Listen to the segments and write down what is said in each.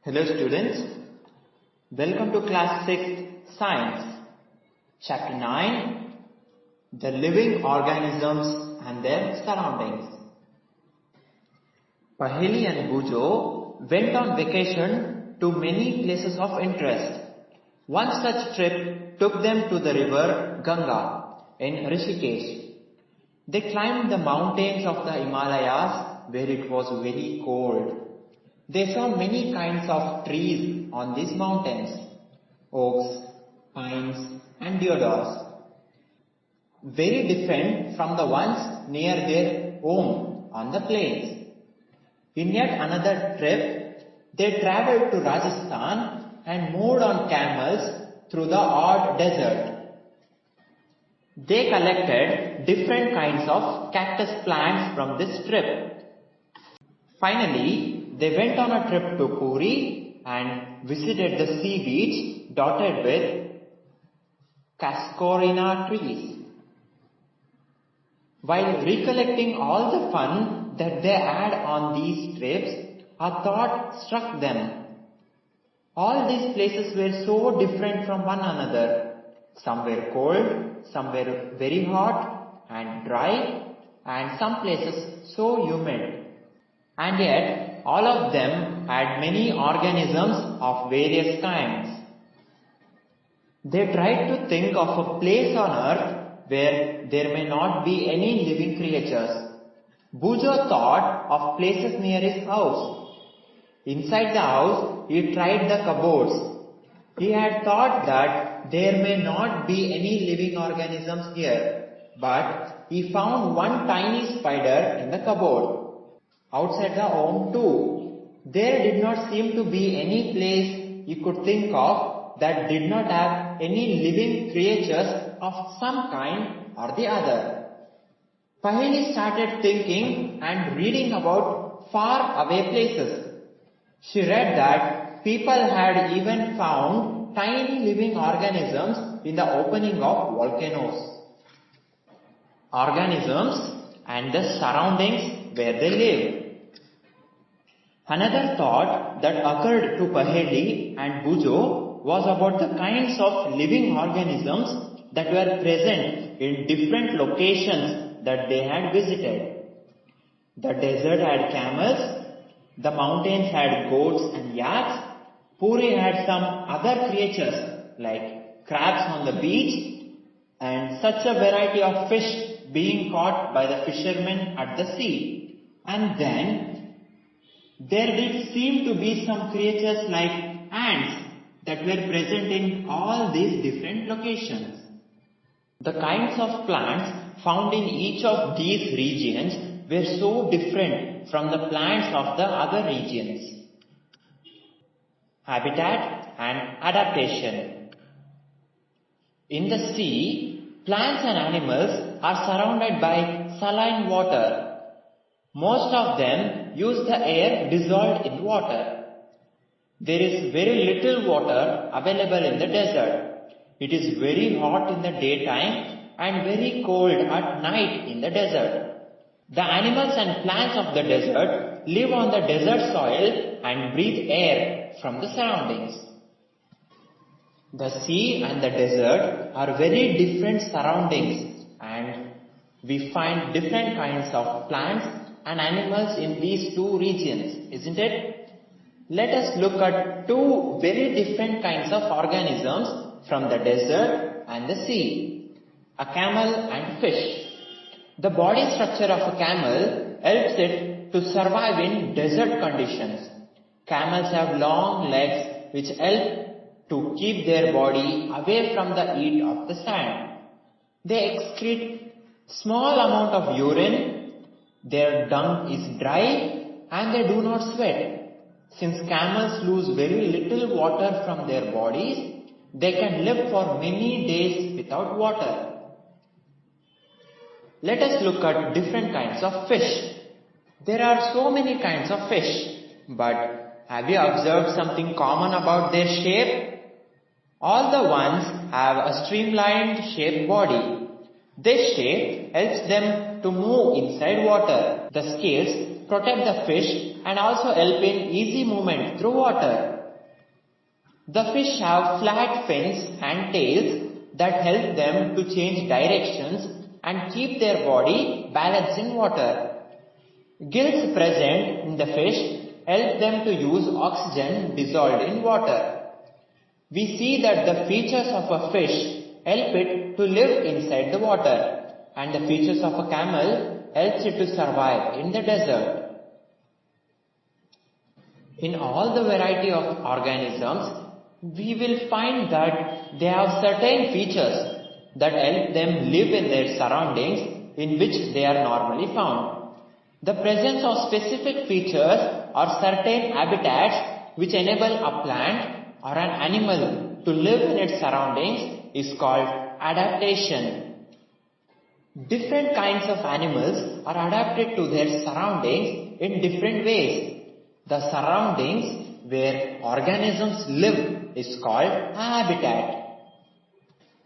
Hello students, welcome to class 6 Science, chapter 9, the living organisms and their surroundings. Paheli and Bujo went on vacation to many places of interest. One such trip took them to the river Ganga in Rishikesh. They climbed the mountains of the Himalayas where it was very cold. They saw many kinds of trees on these mountains, oaks, pines and deodars, very different from the ones near their home on the plains. In yet another trip, they travelled to Rajasthan and moved on camels through the odd desert. They collected different kinds of cactus plants from this trip. Finally, they went on a trip to Puri and visited the sea beach dotted with cascorina trees. While recollecting all the fun that they had on these trips, a thought struck them. All these places were so different from one another. Some were cold, some were very hot and dry, and some places so humid. And yet, all of them had many organisms of various kinds. They tried to think of a place on earth where there may not be any living creatures. Bujo thought of places near his house. Inside the house, he tried the cupboards. He had thought that there may not be any living organisms here, but he found one tiny spider in the cupboard. Outside the home too, there did not seem to be any place you could think of that did not have any living creatures of some kind or the other. Paheli started thinking and reading about far away places. She read that people had even found tiny living organisms in the opening of volcanoes. Organisms and the surroundings where they live. Another thought that occurred to Paheli and Bujo was about the kinds of living organisms that were present in different locations that they had visited. The desert had camels, the mountains had goats and yaks, Puri had some other creatures like crabs on the beach, and such a variety of fish being caught by the fishermen at the sea. And then there did seem to be some creatures like ants that were present in all these different locations. The kinds of plants found in each of these regions were so different from the plants of the other regions. Habitat and adaptation. In the sea, plants and animals are surrounded by saline water. Most of them use the air dissolved in water. There is very little water available in the desert. It is very hot in the daytime and very cold at night in the desert. The animals and plants of the desert live on the desert soil and breathe air from the surroundings. The sea and the desert are very different surroundings, and we find different kinds of plants and animals in these two regions, isn't it? Let us look at two very different kinds of organisms from the desert and the sea. A camel and fish. The body structure of a camel helps it to survive in desert conditions. Camels have long legs which help to keep their body away from the heat of the sand. They excrete small amount of urine. Their dung is dry and they do not sweat. Since camels lose very little water from their bodies, they can live for many days without water. Let us look at different kinds of fish. There are so many kinds of fish, but have you observed something common about their shape? All the ones have a streamlined shaped body. This shape helps them to move inside water. The scales protect the fish and also help in easy movement through water. The fish have flat fins and tails that help them to change directions and keep their body balanced in water. Gills present in the fish help them to use oxygen dissolved in water. We see that the features of a fish help it to live inside the water, and the features of a camel helps it to survive in the desert. In all the variety of organisms, we will find that they have certain features that help them live in their surroundings in which they are normally found. The presence of specific features or certain habitats which enable a plant or an animal to live in its surroundings is called adaptation. Different kinds of animals are adapted to their surroundings in different ways. The surroundings where organisms live is called habitat.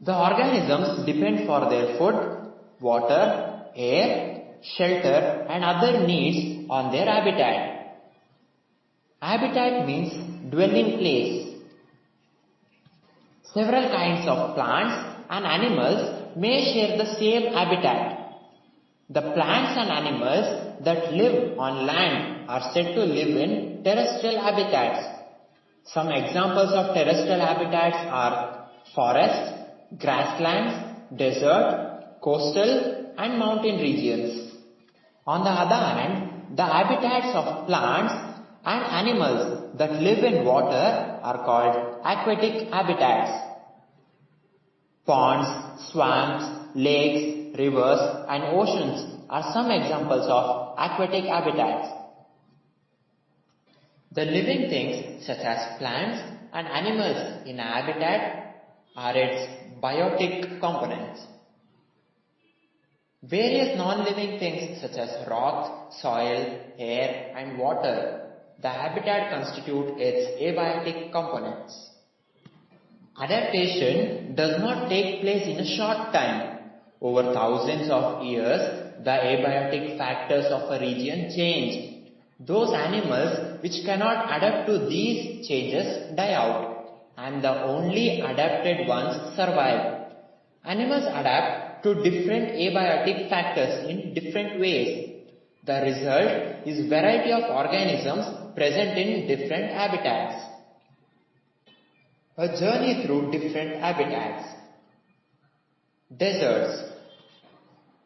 The organisms depend for their food, water, air, shelter and other needs on their habitat. Habitat means dwelling place. Several kinds of plants and animals may share the same habitat. The plants and animals that live on land are said to live in terrestrial habitats. Some examples of terrestrial habitats are forest, grasslands, desert, coastal and mountain regions. On the other hand, the habitats of plants and animals that live in water are called aquatic habitats. Ponds, swamps, lakes, rivers and oceans are some examples of aquatic habitats. The living things such as plants and animals in a habitat are its biotic components. Various non-living things such as rock, soil, air and water, the habitat constitute its abiotic components. Adaptation does not take place in a short time. Over thousands of years, the abiotic factors of a region change. Those animals which cannot adapt to these changes die out, and the only adapted ones survive. Animals adapt to different abiotic factors in different ways. The result is variety of organisms present in different habitats. A journey through different habitats. Deserts.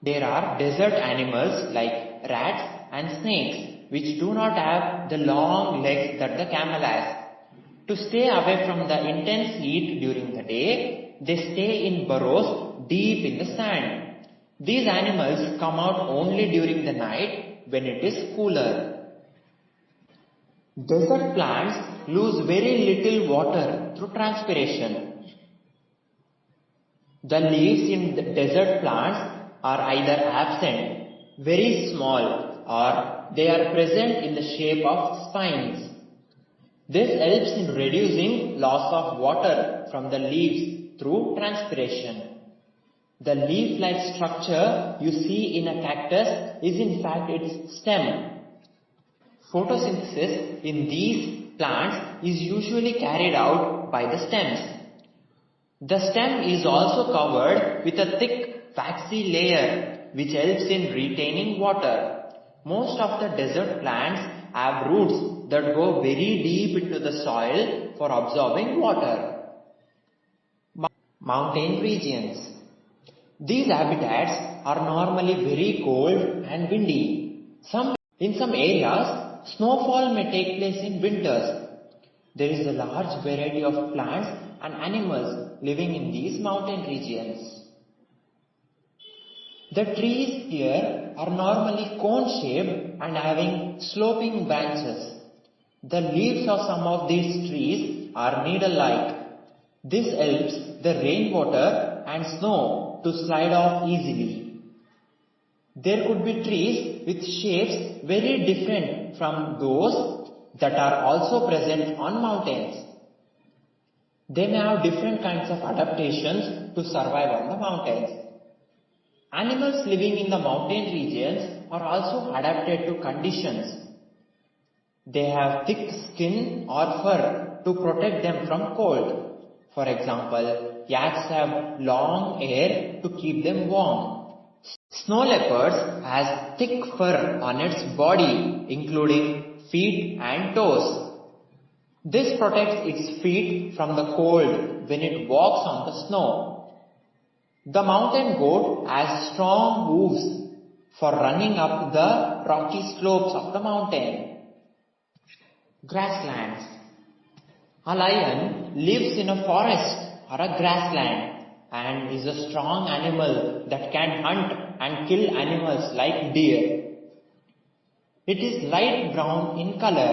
There are desert animals like rats and snakes which do not have the long legs that the camel has. To stay away from the intense heat during the day, they stay in burrows deep in the sand. These animals come out only during the night when it is cooler. Desert plants lose very little water through transpiration. The leaves in the desert plants are either absent, very small, or they are present in the shape of spines. This helps in reducing loss of water from the leaves through transpiration. The leaf-like structure you see in a cactus is in fact its stem. Photosynthesis in these plants is usually carried out by the stems. The stem is also covered with a thick waxy layer which helps in retaining water. Most of the desert plants have roots that go very deep into the soil for absorbing water. Mountain regions. These habitats are normally very cold and windy. In some areas, snowfall may take place in winters. There is a large variety of plants and animals living in these mountain regions. The trees here are normally cone-shaped and having sloping branches. The leaves of some of these trees are needle-like. This helps the rainwater and snow to slide off easily. There could be trees with shapes very different from those that are also present on mountains. They may have different kinds of adaptations to survive on the mountains. Animals living in the mountain regions are also adapted to conditions. They have thick skin or fur to protect them from cold. For example, yaks have long hair to keep them warm. Snow leopards has thick fur on its body, including feet and toes. This protects its feet from the cold when it walks on the snow. The mountain goat has strong hooves for running up the rocky slopes of the mountain. Grasslands. A lion lives in a forest or a grassland and is a strong animal that can hunt and kill animals like deer. It is light brown in color.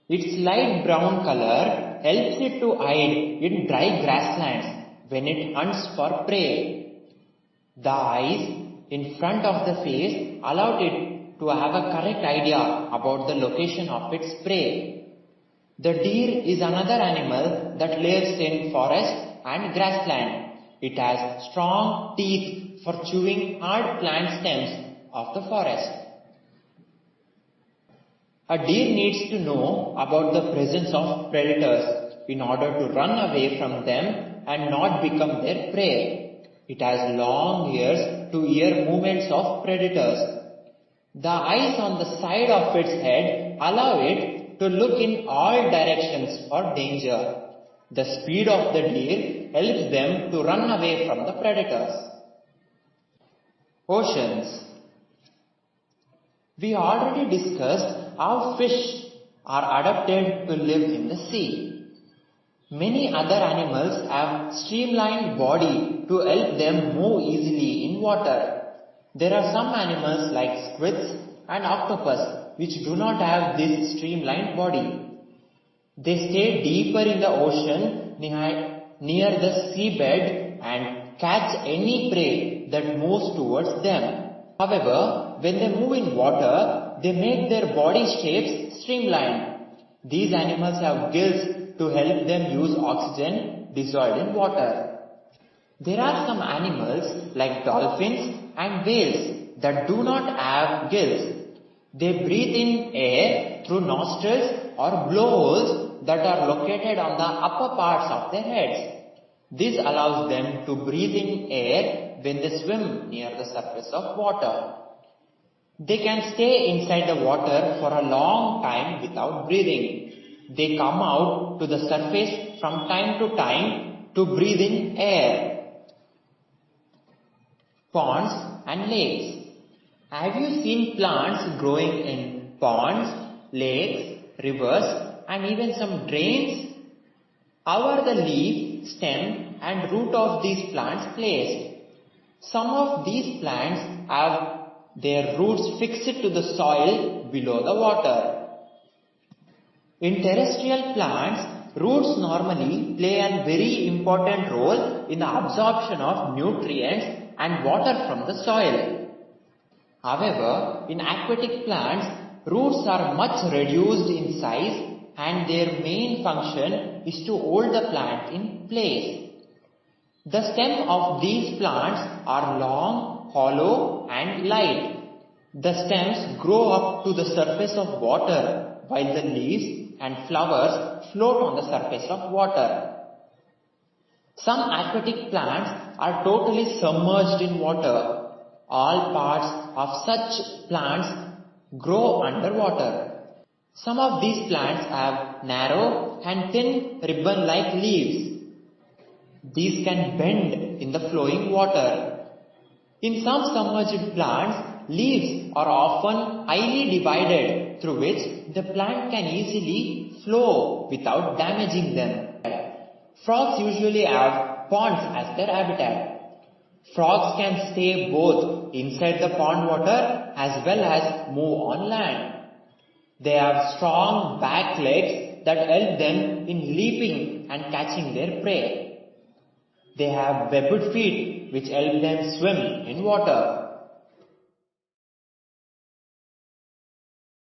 Its light brown color helps it to hide in dry grasslands when it hunts for prey. The eyes in front of the face allow it to have a correct idea about the location of its prey. The deer is another animal that lives in forest and grassland. It has strong teeth for chewing hard plant stems of the forest. A deer needs to know about the presence of predators in order to run away from them and not become their prey. It has long ears to hear movements of predators. The eyes on the side of its head allow it to look in all directions for danger. The speed of the deer helps them to run away from the predators. Oceans. We already discussed how fish are adapted to live in the sea. Many other animals have streamlined body to help them move easily in water. There are some animals like squids and octopus which do not have this streamlined body. They stay deeper in the ocean near the seabed and catch any prey that moves towards them. However, when they move in water, they make their body shapes streamlined. These animals have gills to help them use oxygen dissolved in water. There are some animals like dolphins and whales that do not have gills. They breathe in air through nostrils or blowholes that are located on the upper parts of their heads. This allows them to breathe in air when they swim near the surface of water. They can stay inside the water for a long time without breathing. They come out to the surface from time to time to breathe in air. Ponds and lakes. Have you seen plants growing in ponds, lakes, rivers, and even some drains? How are the leaf, stem, and root of these plants placed? Some of these plants have their roots fixed to the soil below the water. In terrestrial plants, roots normally play a very important role in the absorption of nutrients and water from the soil. However, in aquatic plants, roots are much reduced in size and their main function is to hold the plant in place. The stem of these plants are long, hollow and light. The stems grow up to the surface of water while the leaves and flowers float on the surface of water. Some aquatic plants are totally submerged in water. All parts of such plants grow underwater. Some of these plants have narrow and thin ribbon-like leaves. These can bend in the flowing water. In some submerged plants, leaves are often highly divided through which the plant can easily flow without damaging them. Frogs usually have ponds as their habitat. Frogs can stay both inside the pond water as well as move on land. They have strong back legs that help them in leaping and catching their prey. They have webbed feet which help them swim in water.